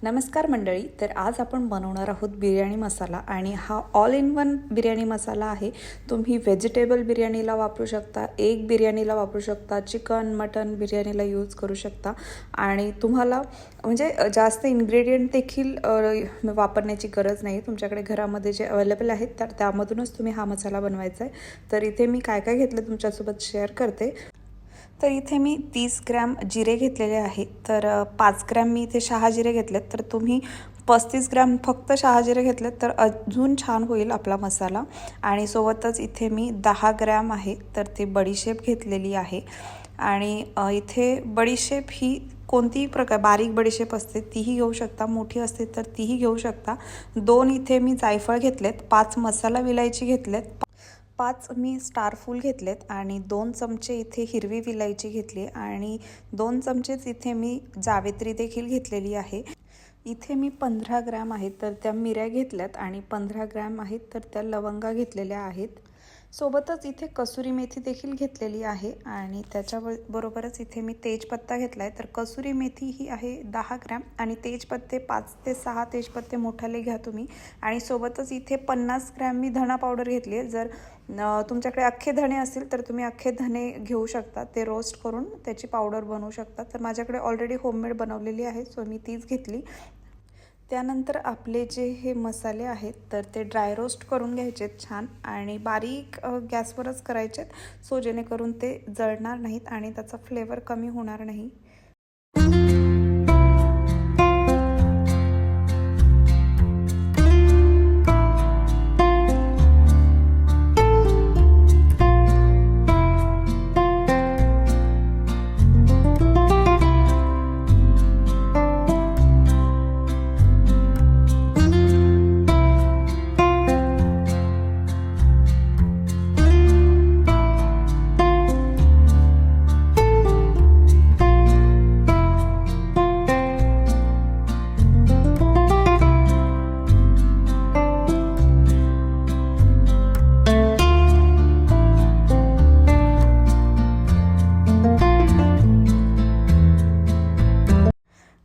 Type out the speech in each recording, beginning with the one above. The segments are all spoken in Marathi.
नमस्कार मंडळी. तर आज आपण बनवणार आहोत बिर्याणी मसाला आणि हा ऑल इन वन बिर्याणी मसाला आहे. तुम्ही व्हेजिटेबल बिर्याणीला वापरू शकता, एग बिर्याणीला वापरू शकता, चिकन मटन बिर्याणीला यूज करू शकता आणि तुम्हाला म्हणजे जास्त इन्ग्रेडियंट देखील वापरण्याची गरज नाही. तुमच्याकडे घरामध्ये जे अवेलेबल आहेत तर त्यामधूनच तुम्ही हा मसाला बनवायचा आहे. तर इथे मी काय काय घेतलं तुमच्यासोबत शेअर करते. तर इथे मी 30 ग्रॅम जिरे घेतलेले आहे. तर 5 ग्रॅम मी इथे शहाजिरे घेतलेत. तर तुम्ही 35 ग्रॅम फक्त शहाजिरे घेतलेत तर अजून छान होईल आपला मसाला. आणि सोबतच इथे मी 10 ग्रॅम आहे तर ती बडीशेप घेतलेली आहे. आणि इथे बडीशेप ही कोणतीही प्रकार बारीक बडीशेप असते तीही घेऊ शकता, मोठी असते तर तीही घेऊ शकता. 2 इथे मी जायफळ घेतलेत, 5 मसाला विलायची घेतलेत, 5 मी स्टारफूल घेतलेत आणि 2 चमचे इथे हिरवी विलायची घेतली आणि 2 चमचेच इथे मी जावेत्री देखील घेतलेली आहे. इथे मी 15 ग्रॅम आहेत तर त्या मिऱ्या घेतल्यात आणि 15 ग्रॅम आहेत तर त्या लवंगा घेतलेल्या आहेत. सोबतच इथे कसुरी मेथी देखील घेतलेली आहे आणि त्याच्याबरोबरच इथे मी तेजपत्ता घेतला आहे. तर कसुरी मेथी ही आहे 10 ग्रॅम आणि तेजपत्ते 5 ते 6 तेजपत्ते मोठाले घ्या तुम्ही. आणि सोबतच इथे 50 ग्रॅम मी धणा पावडर घेतली आहे. जर तुमच्याकडे अख्खे धणे असतील तर तुम्ही अख्खे धणे घेऊ शकता, ते रोस्ट करून त्याची पावडर बनवू शकता. तर माझ्याकडे ऑलरेडी होममेड बनवलेली आहे सो मी तीच घेतली. त्यानंतर आपले जे हे मसाले आहेत तर ते ड्राय रोस्ट करून घ्यायचेत छान आणि बारीक गॅसवरच करायचेत सो जेणेकरून ते जळणार नाहीत आणि त्याचा फ्लेवर कमी होणार नाही.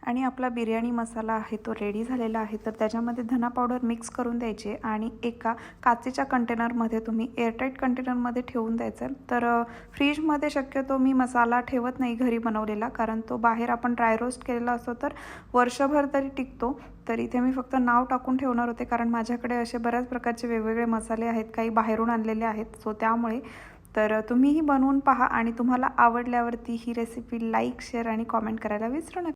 आणि आपला बिर्याणी मसाला आहे तो रेडी झालेला आहे. तर त्याच्यामध्ये धना पावडर मिक्स करून द्यायची आणि एका काचेच्या कंटेनरमध्ये तुम्ही एअरटाईट कंटेनरमध्ये ठेवून द्यायचं. तर फ्रीजमध्ये शक्यतो मी मसाला ठेवत नाही घरी बनवलेला, कारण तो बाहेर आपण ड्राय रोस्ट केलेला असतो तर वर्षभर तरी टिकतो. तर इथे मी फक्त नाव टाकून ठेवणार होते कारण माझ्याकडे असे बऱ्याच प्रकारचे वेगवेगळे मसाले आहेत, काही बाहेरून आणलेले आहेत सो त्यामुळे. तर तुम्हीही बनवून पहा आणि तुम्हाला आवडल्यावरती ही रेसिपी लाईक शेअर आणि कॉमेंट करायला विसरू नका.